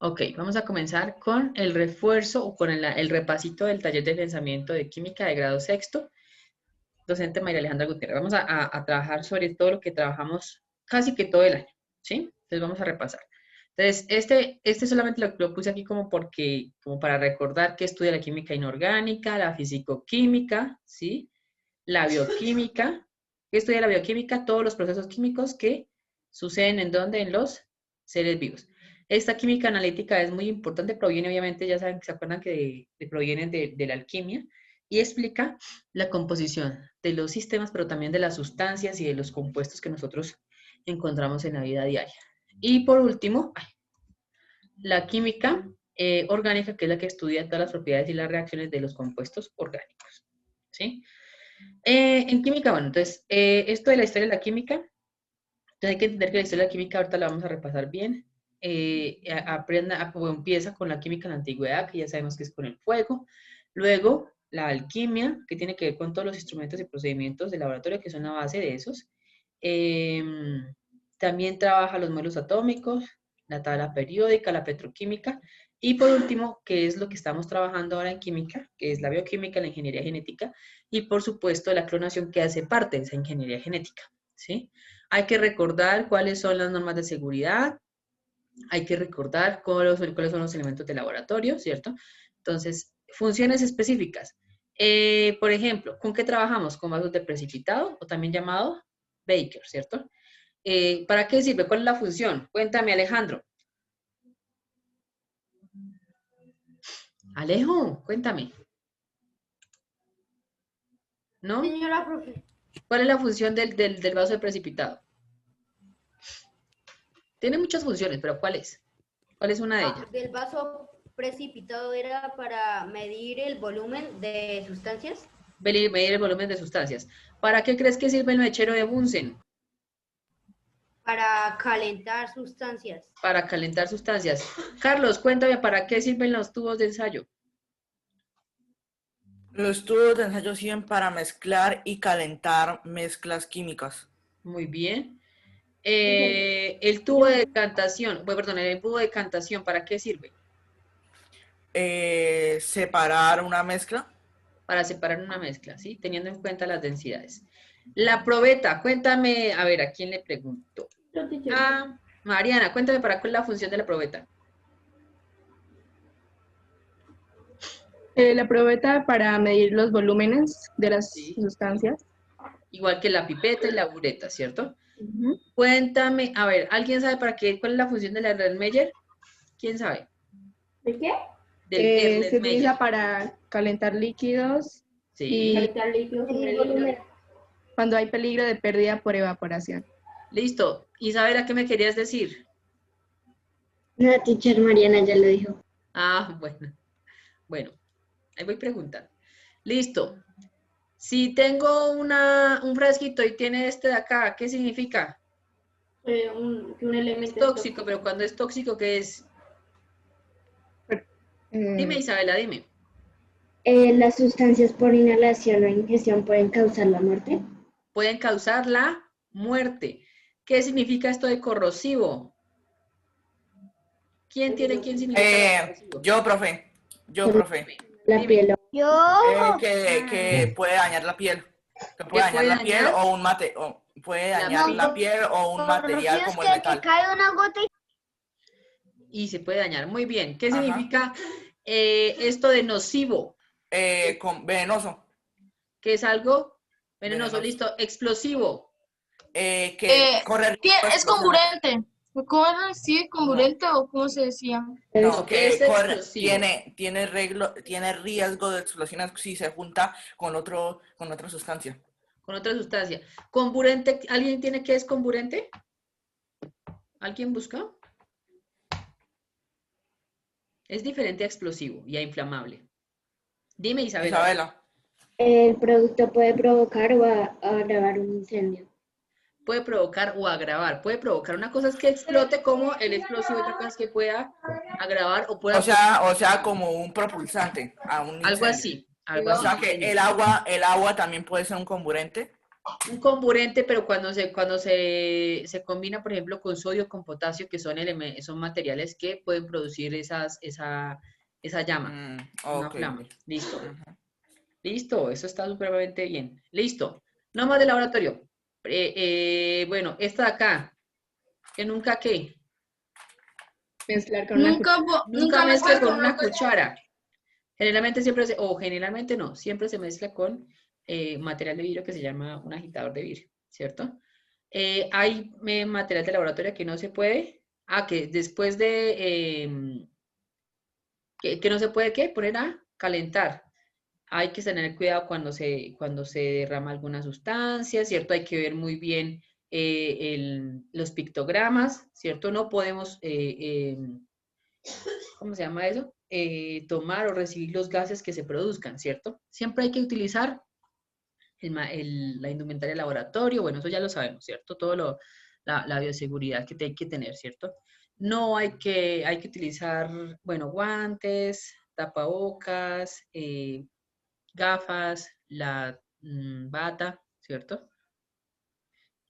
Ok, vamos a comenzar con el refuerzo o con el repasito del taller de pensamiento de química de grado sexto. Docente María Alejandra Gutiérrez. Vamos a trabajar sobre todo lo que trabajamos casi que todo el año, ¿sí? Entonces vamos a repasar. Entonces, este solamente lo puse aquí como para recordar que estudia la química inorgánica, la fisicoquímica, ¿sí? La bioquímica. ¿Qué estudia la bioquímica? Todos los procesos químicos que suceden en donde, en los seres vivos. Esta química analítica es muy importante, proviene obviamente, ya saben, se acuerdan que provienen de la alquimia y explica la composición de los sistemas, pero también de las sustancias y de los compuestos que nosotros encontramos en la vida diaria. Y por último, la química orgánica, que es la que estudia todas las propiedades y las reacciones de los compuestos orgánicos, ¿sí? En química, bueno, entonces, esto de la historia de la química, entonces hay que entender que la historia de la química ahorita la vamos a repasar bien. Empieza con la química en la antigüedad, que ya sabemos que es con el fuego. Luego, la alquimia, que tiene que ver con todos los instrumentos y procedimientos de laboratorio, que son la base de esos. También trabaja los modelos atómicos, la tabla periódica, la petroquímica. Y por último, que es lo que estamos trabajando ahora en química, que es la bioquímica, la ingeniería genética y por supuesto la clonación que hace parte de esa ingeniería genética, ¿sí? Hay que recordar cuáles son las normas de seguridad, hay que recordar cuáles son los elementos de laboratorio, ¿cierto? Entonces, funciones específicas. Por ejemplo, ¿con qué trabajamos? Con vasos de precipitado, o también llamado Baker, ¿cierto? ¿Para qué sirve? ¿Cuál es la función? Cuéntame, Alejandro. Alejo, cuéntame. ¿No? Señora profe. ¿Cuál es la función del vaso de precipitado? Tiene muchas funciones, pero ¿cuál es? ¿Cuál es una de ellas? Del vaso precipitado era para medir el volumen de sustancias. Medir el volumen de sustancias. ¿Para qué crees que sirve el mechero de Bunsen? Para calentar sustancias. Para calentar sustancias. Carlos, cuéntame, ¿para qué sirven los tubos de ensayo? Los tubos de ensayo sirven para mezclar y calentar mezclas químicas. Muy bien. El tubo de decantación, perdón, el tubo de decantación, ¿para qué sirve? Separar una mezcla. Para separar una mezcla, ¿sí? Teniendo en cuenta las densidades. La probeta, cuéntame, a ver, ¿a quién le pregunto? Ah, Mariana, cuéntame para cuál es la función de la probeta. La probeta para medir los volúmenes de las sustancias. Igual que la pipeta y la bureta, ¿cierto? Cuéntame, a ver, ¿alguien sabe cuál es la función de la Erlenmeyer? ¿Quién sabe? ¿De qué? Se utiliza para calentar líquidos y Calentar líquidos cuando hay peligro de pérdida por evaporación. Listo. Isabela, ¿qué me querías decir? La teacher Mariana ya lo dijo. Ah, bueno. Bueno, ahí voy preguntando. Listo. Si tengo un frasquito y tiene este de acá, ¿qué significa? un elemento Es tóxico, pero cuando es tóxico, ¿qué es? Dime, Isabela, dime. ¿Las sustancias por inhalación o ingestión pueden causar la muerte? Pueden causar la muerte. ¿Qué significa esto de corrosivo? ¿Quién significa corrosivo? Yo, profe. La Dime. piel. Que puede dañar la piel. Que puede dañar la piel o un mate. Puede dañar la piel o un material como el metal. Que cae una gota Y se puede dañar. Muy bien. ¿Qué significa esto de nocivo? Venenoso. ¿Qué es algo venenoso? Listo. Explosivo. Corre. Es comburente. ¿Cómo era? ¿Sí es comburente o cómo se decía? No, ¿Qué es explosivo? tiene riesgo de explosión si se junta con otra sustancia. Con otra sustancia. Comburente. ¿Alguien tiene qué es comburente? ¿Alguien busca? Es diferente a explosivo y a inflamable. Dime, Isabela. El producto puede provocar o agravar un incendio. Puede provocar o agravar. Puede provocar. Una cosa es que explote como el explosivo, otra cosa es que pueda agravar o pueda... O sea, como un propulsante a un incendio. Algo así. Algo O así. sea que el agua también puede ser un comburente. Un comburente, pero cuando se combina, por ejemplo, con sodio, con potasio, que son materiales que pueden producir esa llama, una Ok. flama. Listo. Ujú. Listo, eso está supremamente bien. Listo. No más de laboratorio. Bueno, esta de acá, que nunca qué. Mezclar con una cuchara. Nunca mezcle con una cuchara. Generalmente generalmente no, siempre se mezcla con material de vidrio que se llama un agitador de vidrio, ¿cierto? Hay material de laboratorio que no se puede, que después de, que no se puede, ¿qué? Poner a calentar. Hay que tener cuidado cuando se derrama alguna sustancia, ¿cierto? Hay que ver muy bien los pictogramas, ¿cierto? No podemos, ¿cómo se llama eso? Tomar o recibir los gases que se produzcan, ¿cierto? Siempre hay que utilizar la indumentaria de laboratorio, bueno, eso ya lo sabemos, ¿cierto? La bioseguridad que hay que tener, ¿cierto? No hay que utilizar, bueno, guantes, tapabocas, gafas, la bata, ¿cierto?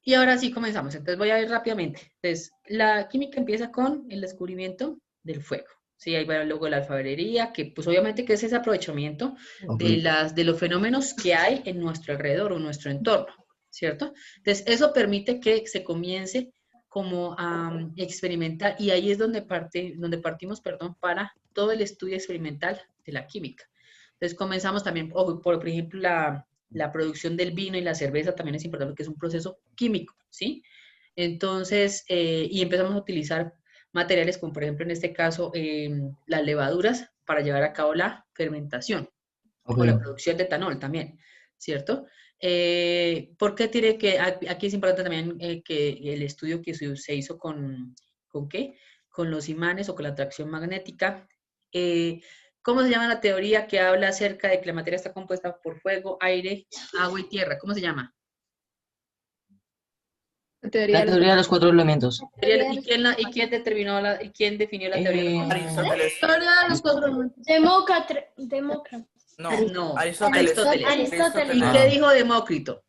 Y ahora sí comenzamos. Entonces voy a ir rápidamente. Entonces, la química empieza con el descubrimiento del fuego. Sí, ahí va luego la alfarería, que pues obviamente que es ese aprovechamiento de los fenómenos que hay en nuestro alrededor o en nuestro entorno, ¿cierto? Entonces, eso permite que se comience como a experimentar y ahí es donde partimos, perdón, para todo el estudio experimental de la química. Entonces, comenzamos también, por ejemplo, la producción del vino y la cerveza también es importante porque es un proceso químico, ¿sí? Entonces, y empezamos a utilizar materiales como por ejemplo en este caso las levaduras para llevar a cabo la fermentación o la producción de etanol también, ¿cierto? ¿Por qué tiene que, aquí es importante también que el estudio que se hizo ¿con qué? Con los imanes o con la atracción magnética. ¿Cómo se llama la teoría que habla acerca de que la materia está compuesta por fuego, aire, agua y tierra? ¿Cómo se llama? La teoría La teoría de los 4 elementos. ¿Y quién definió la teoría de los cuatro? Aristóteles. Teoría de los 4 elementos. Demócrata. No, No, Aristóteles. Aristóteles. ¿Y qué dijo Demócrito?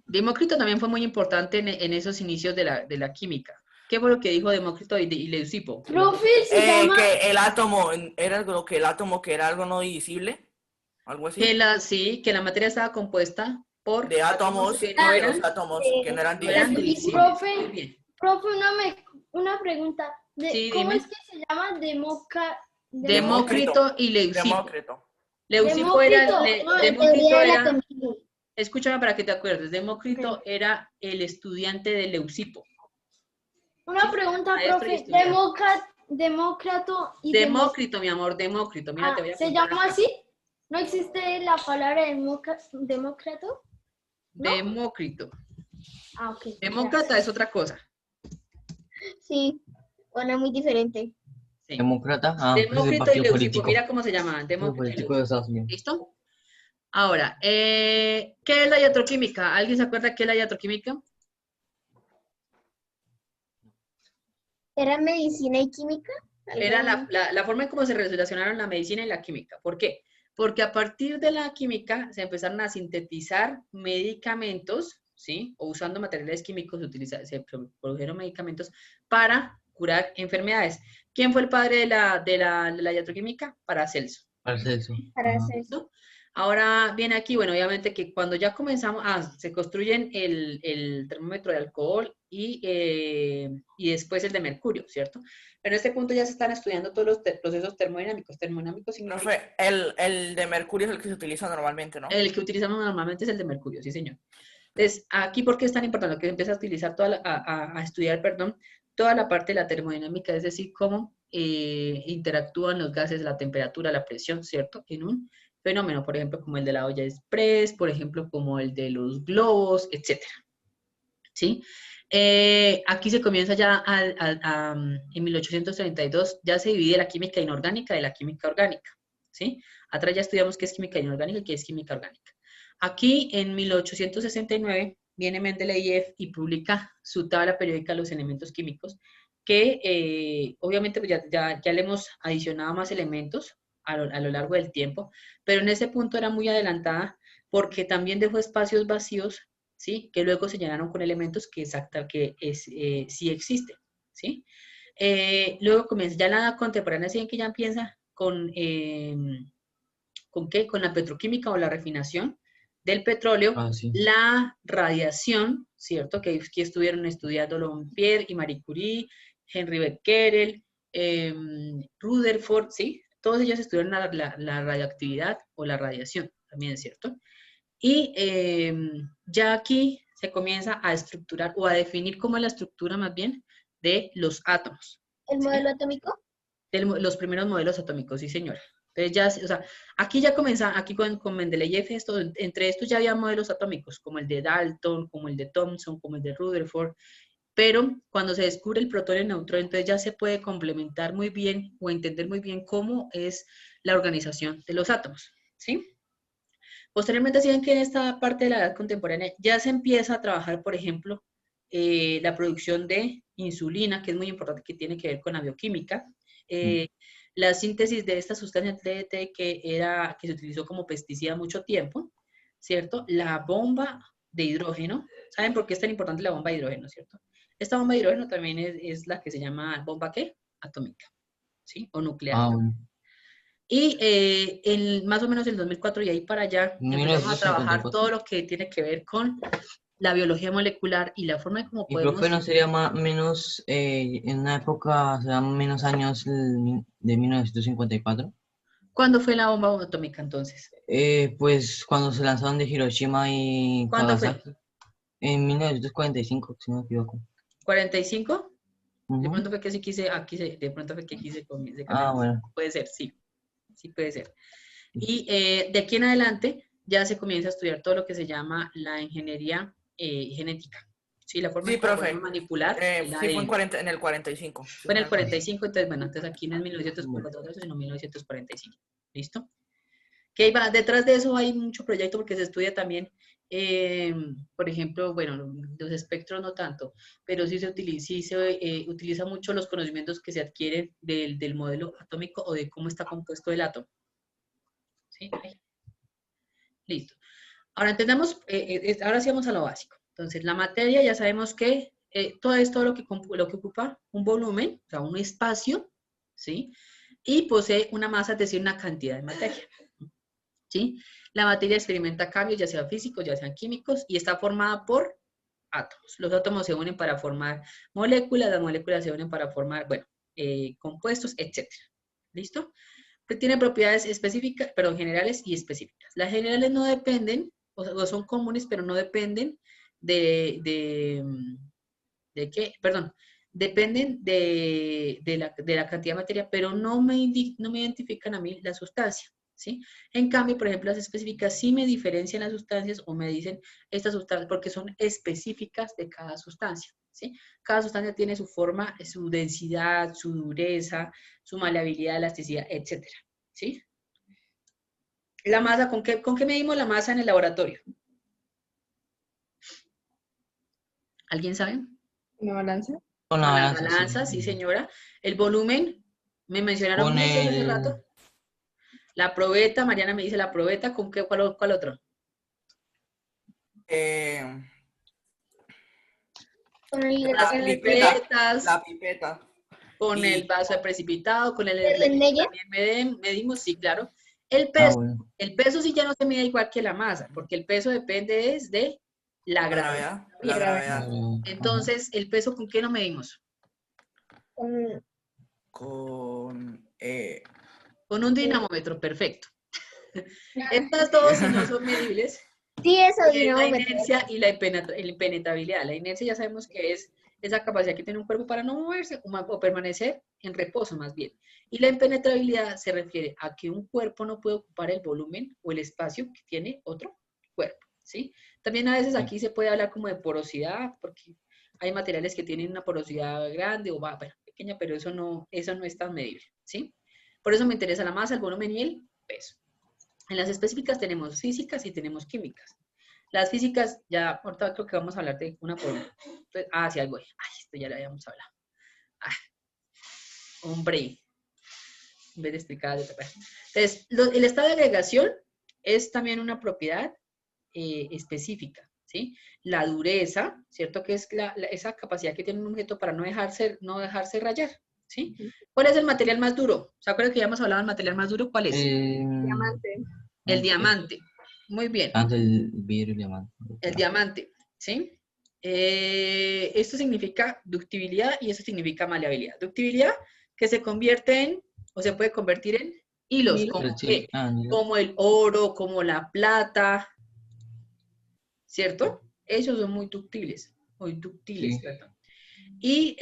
Demócrito también fue muy importante en esos inicios de la química. ¿Qué fue lo que dijo Demócrito y Leucipo? Profe, se llama... Que el átomo era algo que era algo no divisible, algo así. Sí, que la materia estaba compuesta por De átomos, que no eran, los átomos que no eran no eran divisibles. divisibles. Profe. Muy bien. Profe, una pregunta. Sí, ¿Cómo dime. es que se llama Demócrito y Leucipo. Demócrito. Leucipo era, Demócrito era, conmigo. escúchame para que te acuerdes, Demócrito era el estudiante de Leucipo. Una pregunta, Maestro y profe. estudiante. Demócrito y Demócrito, mi amor, Demócrito. Mira, te voy a ¿se contar llama acá. así? ¿No existe la palabra demócrato? ¿No? Demócrito. Ah, ok. Demócrata es otra cosa. Sí, suena muy diferente. Sí. Demócrata. Es el Demócrito y partido Leucipo. político. Mira cómo se llama. El Demócrito y político de Leucipo. Estados Unidos. ¿Listo? Ahora, ¿qué es la iatroquímica? ¿Alguien se acuerda qué es la iatroquímica? ¿Era medicina y química? Era la forma en cómo se relacionaron la medicina y la química. ¿Por qué? Porque a partir de la química se empezaron a sintetizar medicamentos, ¿sí? O usando materiales químicos se produjeron medicamentos para curar enfermedades. ¿Quién fue el padre de la iatroquímica? Paracelso. Paracelso. ¿Listo? Ahora viene aquí, bueno, obviamente que cuando ya comenzamos, se construyen el termómetro de alcohol y después el de mercurio, ¿cierto? Pero en este punto ya se están estudiando todos los procesos termodinámicos. Termodinámicos significa... Profe, el de mercurio es el que se utiliza normalmente, ¿no? El que utilizamos normalmente es el de mercurio, sí, señor. Entonces, aquí, ¿por qué es tan importante? Que empieza a utilizar a estudiar, perdón, toda la parte de la termodinámica, es decir, cómo interactúan los gases, la temperatura, la presión, ¿cierto? En un fenómeno, por ejemplo, como el de la olla express, por ejemplo, como el de los globos, etcétera. ¿Sí? Aquí se comienza ya en 1832, ya se divide la química inorgánica de la química orgánica, ¿sí? Atrás ya estudiamos qué es química inorgánica y qué es química orgánica. Aquí, en 1869, viene Mendeleev y publica su tabla periódica de los elementos químicos, que obviamente pues ya le hemos adicionado más elementos a lo largo del tiempo, pero en ese punto era muy adelantada porque también dejó espacios vacíos ¿sí? Que luego se llenaron con elementos que, sí existen, ¿sí? Luego comienza ya la edad contemporánea, ¿sí? Que ya empieza ¿con qué? Con la petroquímica o la refinación del petróleo, Ah, sí. la radiación, ¿cierto? Que estuvieron estudiando Pierre y Marie Curie, Henry Becquerel, Rutherford, ¿sí? Todos ellos estudiaron la radioactividad o la radiación, también, ¿cierto? Y ya aquí se comienza a estructurar o a definir cómo es la estructura más bien de los átomos. ¿El ¿sí? modelo atómico? Los primeros modelos atómicos, sí señora. Entonces ya, o sea, aquí ya comienza, aquí con Mendeleev, entre estos ya había modelos atómicos, como el de Dalton, como el de Thomson, como el de Rutherford, pero cuando se descubre el protón y el neutrón, entonces ya se puede complementar muy bien o entender muy bien cómo es la organización de los átomos, ¿sí? Posteriormente, si ven que en esta parte de la edad contemporánea ya se empieza a trabajar, por ejemplo, la producción de insulina, que es muy importante, que tiene que ver con la bioquímica, la síntesis de esta sustancia TDT que se utilizó como pesticida mucho tiempo, ¿cierto? La bomba de hidrógeno. ¿Saben por qué es tan importante la bomba de hidrógeno, cierto? Esta bomba de hidrógeno también es la que se llama bomba, ¿qué? Atómica, ¿sí? O nuclear. Ah, bueno. Y más o menos el 2004 y ahí para allá empezamos a trabajar 1954. todo lo que tiene que ver con la biología molecular y la forma de cómo Y profe, podemos... ¿no sería menos, en una época, serán menos años de 1954? ¿Cuándo fue la bomba atómica entonces? Pues cuando se lanzaron de Hiroshima y ¿Cuándo fue? Nagasaki, en 1945, si no me equivoco. ¿45? De Ujú. pronto fue que sí quise, de pronto fue que quise de cambiar. Ah, bueno. Puede ser, sí, sí puede ser. Y de aquí en adelante ya se comienza a estudiar todo lo que se llama la ingeniería genética. Sí, la forma Sí, en cómo podemos profe. manipular el Sí, fue ADN. en el 45. Sí, Fue en el me acuerdo. 45, entonces, bueno, entonces aquí no es Bueno. 1944, sino 1945. ¿Listo? Que va, detrás de eso hay mucho proyecto porque se estudia también, por ejemplo, bueno, los espectros no tanto, pero sí se utiliza mucho los conocimientos que se adquieren del modelo atómico o de cómo está compuesto el átomo. ¿Sí? Ahí. Listo. Ahora entendamos, ahora sí vamos a lo básico. Entonces, la materia ya sabemos que todo es todo lo que ocupa un volumen, o sea, un espacio, ¿sí? Y posee una masa, es decir, una cantidad de materia, ¿sí? La materia experimenta cambios, ya sean físicos, ya sean químicos, y está formada por átomos. Los átomos se unen para formar moléculas, las moléculas se unen para formar, bueno, compuestos, etc. ¿Listo? Pero tiene propiedades específicas, perdón, generales y específicas. Las generales no dependen, o son comunes, pero no dependen de qué, perdón, dependen de la cantidad de materia, pero no me identifican a mí la sustancia, ¿sí? En cambio, por ejemplo, las específicas sí me diferencian las sustancias o me dicen estas sustancias porque son específicas de cada sustancia, ¿sí? Cada sustancia tiene su forma, su densidad, su dureza, su maleabilidad, elasticidad, etcétera, ¿sí? La masa, con qué medimos la masa en el laboratorio? ¿Alguien sabe? ¿Una balanza? Con la Con la balanza, sí. balanza, sí señora. El volumen, me mencionaron Con muchos hace el... rato. La probeta, Mariana me dice la probeta, ¿con qué? ¿Cuál otro? Eh, Con el, Las la pipeta. pipetas, La pipeta. con el Y vaso de precipitado, con el ¿el reflejo Meyer? también medimos, sí, claro. El Ah, peso, bueno. el peso sí ya no se mide igual que la masa, porque el peso depende es de la la gravedad. gravedad. La Bien. gravedad. Ajá. Entonces, ¿el peso con qué lo medimos? Con, Con Con un dinamómetro, perfecto. Estas dos, si no son medibles, sí, eso, la dinamómetro. inercia y la impenetrabilidad. La inercia ya sabemos que es esa capacidad que tiene un cuerpo para no moverse o permanecer en reposo más bien. Y la impenetrabilidad se refiere a que un cuerpo no puede ocupar el volumen o el espacio que tiene otro cuerpo, ¿sí? También a veces aquí se puede hablar como de porosidad, porque hay materiales que tienen una porosidad grande o bueno, pequeña, pero eso no es tan medible, ¿sí? Por eso me interesa la masa, el volumen y el peso. En las específicas tenemos físicas y tenemos químicas. Las físicas, ya ahorita creo que vamos a hablar de una por una. Entonces, sí, ahí voy. Ay, esto ya lo habíamos hablado. Ah, hombre, en vez de explicar de otra vez. Entonces, el estado de agregación es también una propiedad específica, ¿sí? La dureza, ¿cierto? Que es esa capacidad que tiene un objeto para no dejarse rayar, ¿sí? ¿Cuál es el material más duro? ¿Se acuerdan que ya hemos hablado del material más duro? ¿Cuál es? Diamante. El diamante. Muy bien. El vidrio y diamante. El diamante, ¿sí? Esto significa ductibilidad y eso significa maleabilidad. Ductibilidad, que se convierte en, o se puede convertir en hilos, Hilo. como, Sí. como el oro, como la plata, ¿cierto? Esos son muy ductiles, Sí. perdón. Y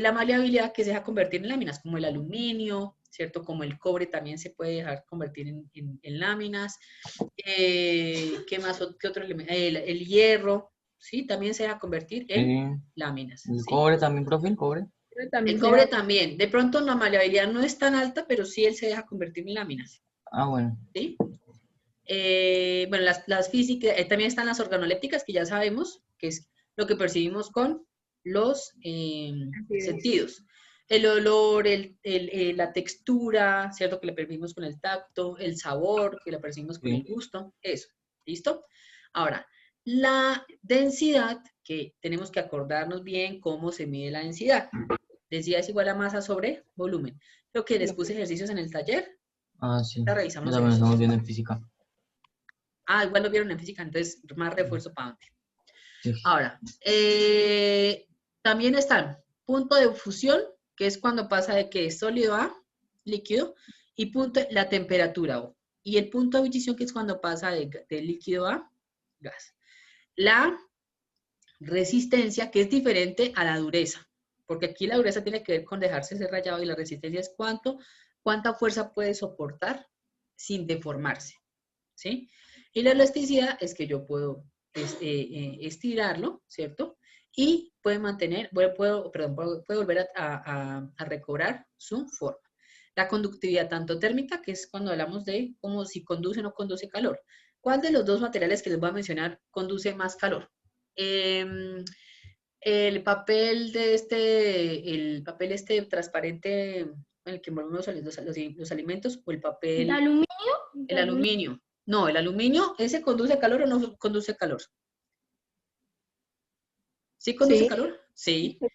la maleabilidad, que se deja convertir en láminas, como el aluminio, ¿cierto? Como el cobre también se puede dejar convertir en láminas. ¿Qué más? ¿Qué otro elemento? El hierro, ¿sí? También se deja convertir en láminas, El ¿sí? cobre también, profe, el cobre. El cobre también. De pronto la maleabilidad no es tan alta, pero sí él se deja convertir en láminas, Ah, bueno. ¿sí? Bueno, las físicas, también están las organolépticas, que ya sabemos, que es lo que percibimos con los sentidos. El olor, la textura, ¿cierto? Que le percibimos con el tacto, el sabor, que le percibimos con el gusto, eso, ¿listo? Ahora, la densidad, que tenemos que acordarnos bien cómo se mide la densidad. Densidad es igual a masa sobre volumen. Lo que les puse ejercicios en el taller, Ah, sí. ahora revisamos Yo los también lo ejercicios. estamos viendo en física. Ah, igual lo vieron en física, entonces más refuerzo para antes. Sí. Ahora, también está el punto de fusión, que es cuando pasa de que es sólido a líquido, y la temperatura, y el punto de ebullición, que es cuando pasa de líquido a gas. La resistencia, que es diferente a la dureza, porque aquí la dureza tiene que ver con dejarse ser rayado, y la resistencia es cuánta fuerza puede soportar sin deformarse, ¿sí? Y la elasticidad es que yo puedo estirarlo, ¿cierto? Y puede volver a recobrar su forma. La conductividad tanto térmica, que es cuando hablamos de como si conduce o no conduce calor. ¿Cuál de los dos materiales que les voy a mencionar conduce más calor? El papel transparente en el que envolvemos los alimentos, o el papel... ¿El aluminio? El aluminio. No, el aluminio, ¿ese conduce calor o no conduce calor? ¿Sí conduce calor? Sí. Pero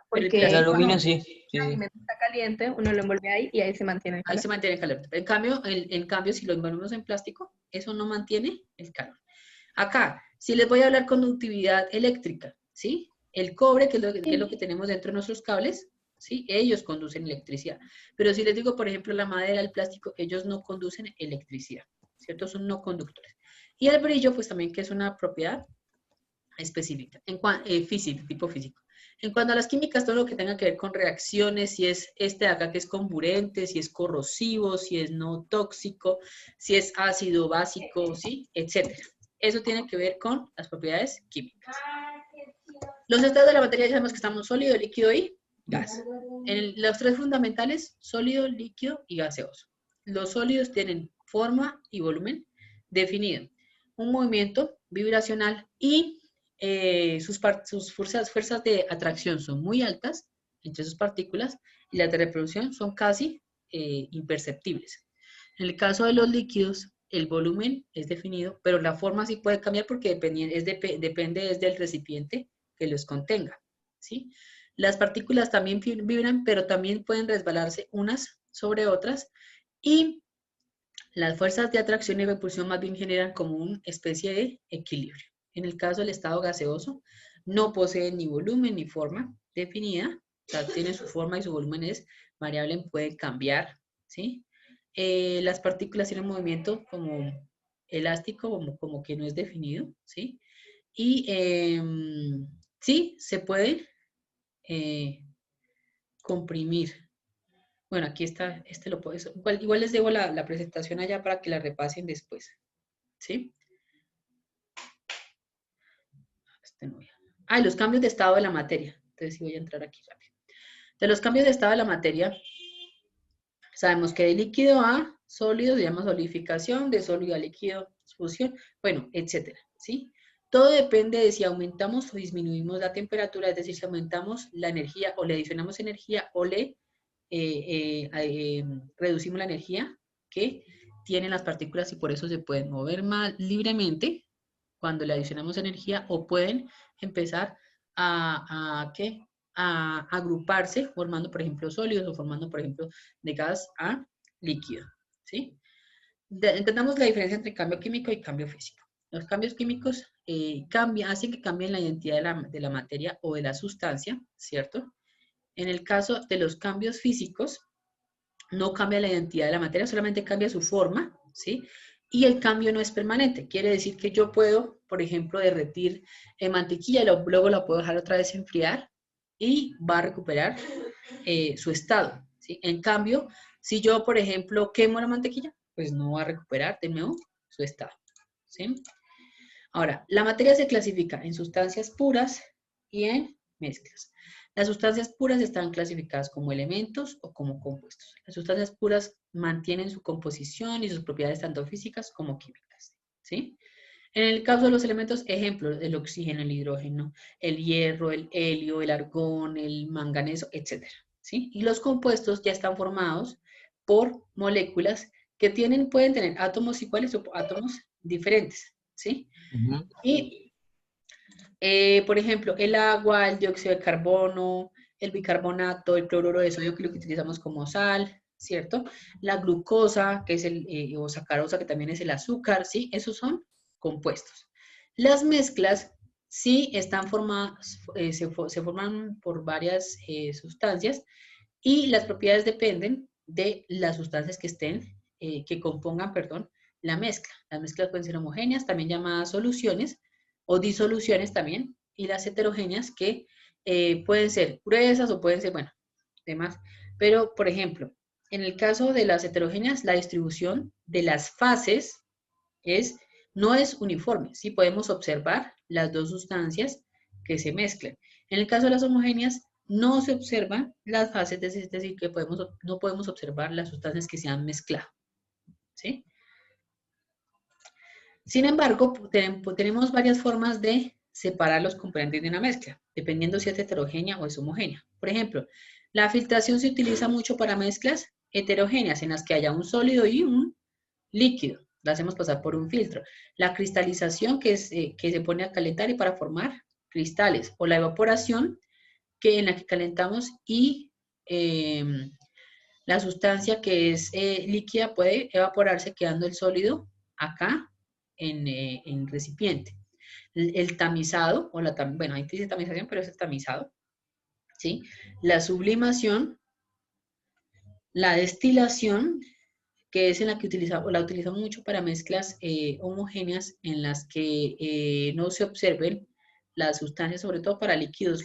Porque El aluminio cuando sí. el alimento está caliente, uno lo envuelve ahí y ahí se mantiene el ahí calor. se mantiene el calor. En cambio, si lo envolvemos en plástico, eso no mantiene el calor. Acá, si les voy a hablar conductividad eléctrica, ¿sí? El cobre, que es lo que tenemos dentro de nuestros cables, ¿sí? Ellos conducen electricidad. Pero si les digo, por ejemplo, la madera, el plástico, ellos no conducen electricidad, ¿cierto? Son no conductores. Y el brillo, pues también, que es una propiedad específica, tipo físico. En cuanto a las químicas, todo lo que tenga que ver con reacciones, si es este de acá que es comburente, si es corrosivo, si es no tóxico, si es ácido, básico, ¿sí? Etcétera. Eso tiene que ver con las propiedades químicas. Los estados de la materia ya sabemos que estamos sólido, líquido y gas. Los tres fundamentales, sólido, líquido y gaseoso. Los sólidos tienen forma y volumen definido, un movimiento vibracional y sus fuerzas de atracción son muy altas entre sus partículas y las de reproducción son casi imperceptibles. En el caso de los líquidos, el volumen es definido, pero la forma sí puede cambiar porque depende desde el recipiente que los contenga, ¿sí? Las partículas también vibran, pero también pueden resbalarse unas sobre otras, y las fuerzas de atracción y repulsión más bien generan como una especie de equilibrio. En el caso del estado gaseoso, no posee ni volumen ni forma definida, o sea, tiene su forma y su volumen es variable, puede cambiar, ¿sí? Las partículas tienen movimiento como elástico, como que no es definido, ¿sí? Y sí, se puede comprimir. Bueno, aquí está, lo puedo, igual les debo la presentación allá para que la repasen después, ¿sí? Y los cambios de estado de la materia. Entonces sí voy a entrar aquí rápido. De los cambios de estado de la materia, sabemos que de líquido a sólido se llama solidificación, de sólido a líquido, fusión, bueno, etcétera, ¿sí? Todo depende de si aumentamos o disminuimos la temperatura, es decir, si aumentamos la energía o le adicionamos energía o le reducimos la energía que tienen las partículas, y por eso se pueden mover más libremente cuando le adicionamos energía, o pueden empezar a agruparse formando, por ejemplo, sólidos o formando, por ejemplo, de gas a líquido, ¿sí? Entendamos la diferencia entre cambio químico y cambio físico. Los cambios químicos hacen que cambien la identidad de la materia o de la sustancia, ¿cierto? En el caso de los cambios físicos, no cambia la identidad de la materia, solamente cambia su forma, ¿sí? Y el cambio no es permanente. Quiere decir que yo puedo, por ejemplo, derretir mantequilla y luego la puedo dejar otra vez enfriar y va a recuperar su estado, ¿sí? En cambio, si yo, por ejemplo, quemo la mantequilla, pues no va a recuperar de nuevo su estado, ¿sí? Ahora, la materia se clasifica en sustancias puras y en mezclas. Las sustancias puras están clasificadas como elementos o como compuestos. Las sustancias puras mantienen su composición y sus propiedades tanto físicas como químicas, ¿sí? En el caso de los elementos, ejemplo, el oxígeno, el hidrógeno, el hierro, el helio, el argón, el manganeso, etc., ¿sí? Y los compuestos ya están formados por moléculas que pueden tener átomos iguales o átomos diferentes, ¿sí? Y, por ejemplo, el agua, el dióxido de carbono, el bicarbonato, el cloruro de sodio, que es lo que utilizamos como sal, ¿cierto? La glucosa, que es o sacarosa, que también es el azúcar, ¿sí? Esos son compuestos. Las mezclas sí están formadas, se forman por varias sustancias y las propiedades dependen de las sustancias que que compongan, perdón, la mezcla. Las mezclas pueden ser homogéneas, también llamadas soluciones, o disoluciones también, y las heterogéneas que pueden ser gruesas o pueden ser, bueno, demás. Pero, por ejemplo, en el caso de las heterogéneas, la distribución de las fases no es uniforme. Sí podemos observar las dos sustancias que se mezclan. En el caso de las homogéneas, no se observan las fases, es decir, que no podemos observar las sustancias que se han mezclado, ¿sí? Sin embargo, tenemos varias formas de separar los componentes de una mezcla, dependiendo si es heterogénea o es homogénea. Por ejemplo, la filtración se utiliza mucho para mezclas heterogéneas, en las que haya un sólido y un líquido. La hacemos pasar por un filtro. La cristalización, que se pone a calentar y para formar cristales. O la evaporación, en la que calentamos y la sustancia que es líquida puede evaporarse quedando el sólido acá en recipiente. El tamizado, bueno, ahí dice tamización, pero es el tamizado, ¿sí? La sublimación, la destilación, que es en la que la utilizamos mucho para mezclas homogéneas en las que no se observen las sustancias, sobre todo para líquidos,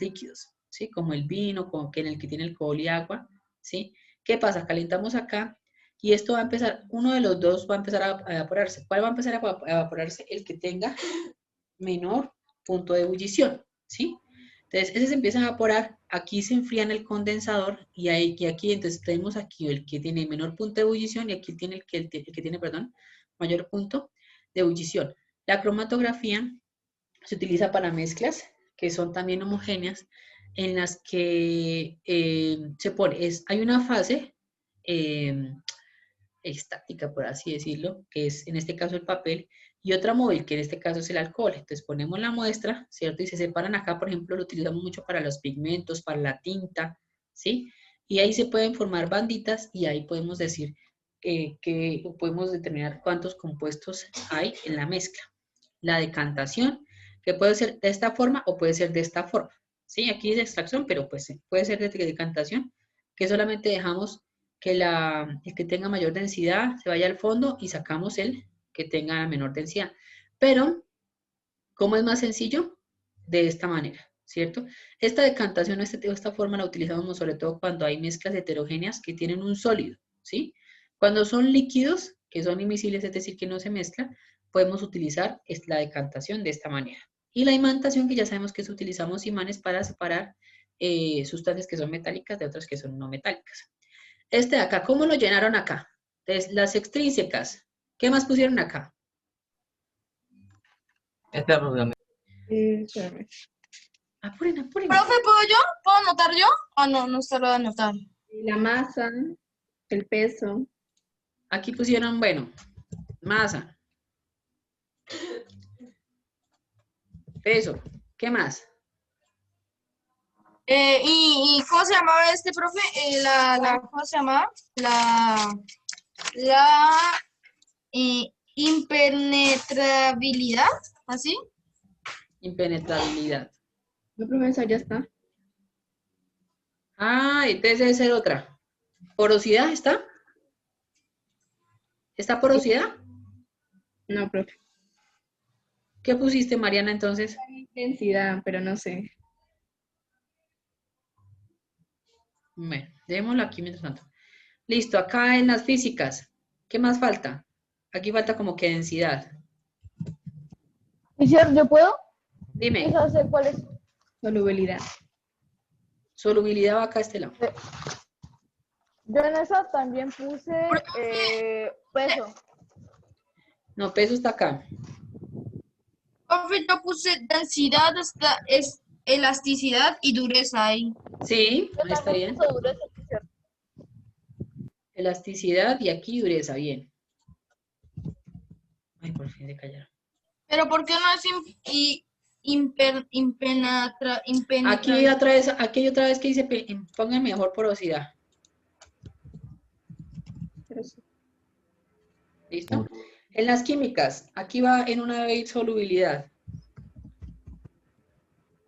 ¿sí? Como el vino, en el que tiene alcohol y agua, ¿sí? ¿Qué pasa? Calentamos acá y esto va a empezar, uno de los dos va a empezar a evaporarse. ¿Cuál va a empezar a evaporarse? El que tenga menor punto de ebullición, ¿sí? Entonces, ese se empieza a evaporar, aquí se enfría en el condensador y aquí, entonces tenemos aquí el que tiene menor punto de ebullición y aquí tiene el que tiene, perdón, mayor punto de ebullición. La cromatografía se utiliza para mezclas que son también homogéneas, en las que hay una fase estática, por así decirlo, que es en este caso el papel, y otra móvil, que en este caso es el alcohol. Entonces ponemos la muestra, ¿cierto? Y se separan acá, por ejemplo, lo utilizamos mucho para los pigmentos, para la tinta, ¿sí? Y ahí se pueden formar banditas y ahí podemos decir podemos determinar cuántos compuestos hay en la mezcla. La decantación, que puede ser de esta forma o puede ser de esta forma, ¿sí? Aquí es extracción, pero pues puede ser de decantación, que solamente dejamos que el que tenga mayor densidad se vaya al fondo y sacamos el que tenga menor densidad. Pero, ¿cómo es más sencillo? De esta manera, ¿cierto? Esta decantación, esta forma la utilizamos sobre todo cuando hay mezclas heterogéneas que tienen un sólido, ¿sí? Cuando son líquidos, que son imisibles, es decir, que no se mezclan, podemos utilizar la decantación de esta manera. Y la imantación, que ya sabemos que utilizamos imanes para separar sustancias que son metálicas de otras que son no metálicas. Este de acá, ¿cómo lo llenaron acá? Entonces, las extrínsecas, ¿qué más pusieron acá? Espérame. Apuren. Profe, ¿puedo yo? ¿Puedo anotar yo? Ah, no, no se lo voy a anotar. La masa, el peso. Aquí pusieron, bueno, masa. Peso. ¿Qué más? ¿Y cómo se llamaba este profe? ¿Cómo se llamaba? La impenetrabilidad, ¿así? Impenetrabilidad. No, profesor, ya está. Ah, entonces debe ser otra. ¿Porosidad está? ¿Está porosidad? No, profe. ¿Qué pusiste, Mariana, entonces? Densidad, pero no sé. Bueno, dejémoslo aquí mientras tanto. Listo, acá en las físicas. ¿Qué más falta? Aquí falta como que densidad. Teacher, ¿yo puedo? Dime, Esa sé cuál es. Solubilidad. solubilidad va acá a este lado. Yo en esa también puse peso. No, peso está acá. Profe, yo puse densidad, es elasticidad y dureza ahí. Sí, Yo ahí está también bien. puse dureza, teacher. Elasticidad y aquí dureza, bien. Ay, por fin se callaron. Pero ¿por qué no es Aquí hay otra vez que dice, pongan mejor porosidad. Pero sí. ¿Listo? En las químicas, aquí va en una vez solubilidad.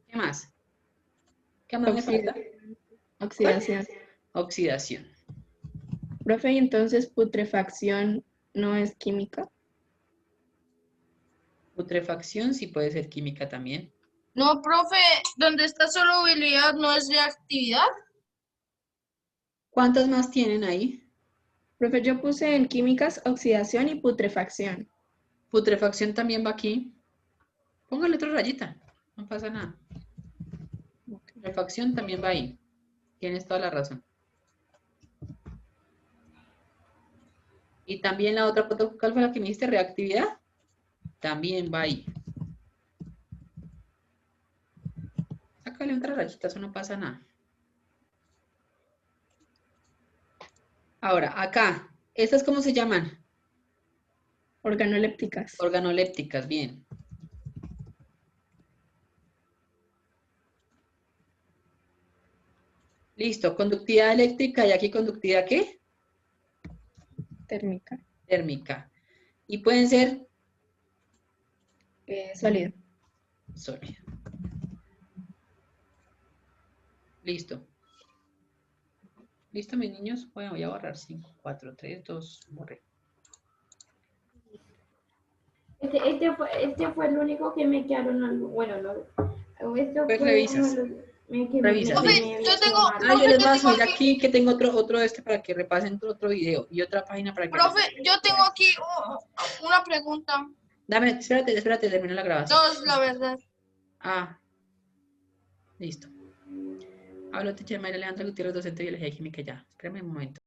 ¿Qué más? ¿Qué más me falta? Oxidación. Oxidación. Profe, y entonces putrefacción no es química. Putrefacción sí puede ser química también. No, profe, donde está solubilidad no es reactividad. ¿Cuántas más tienen ahí? Profe, yo puse en químicas oxidación y putrefacción. Putrefacción también va aquí. Póngale otra rayita, no pasa nada. Putrefacción también va ahí. Tienes toda la razón. Y también la otra, ¿cuál fue la que me diste? Reactividad. También va ahí. Sácale otra rayita, eso no pasa nada. Ahora, acá, ¿estas cómo se llaman? Organolépticas. Organolépticas, bien. Listo, conductividad eléctrica y aquí conductividad ¿qué? Térmica. Térmica. Y pueden ser Sólido. sólido. Listo. ¿Listo, mis niños? Bueno, voy a borrar 5, 4, 3, 2, borré. Este fue el único que me quedaron algo. Bueno, no. Esto Pues fue revisas. uno de los que Revisas. Profe, me yo había tengo, quedado mal. Ah, yo les voy a subir tengo aquí que tengo otro de este para que repasen otro video y otra página para que... profe, yo tengo aquí una pregunta. Dame, espérate, termino la grabación. No es la verdad. Ah, listo. Hablo teacher Mayra Alejandra Gutiérrez, docente de biología y química ya. Espérame un momento.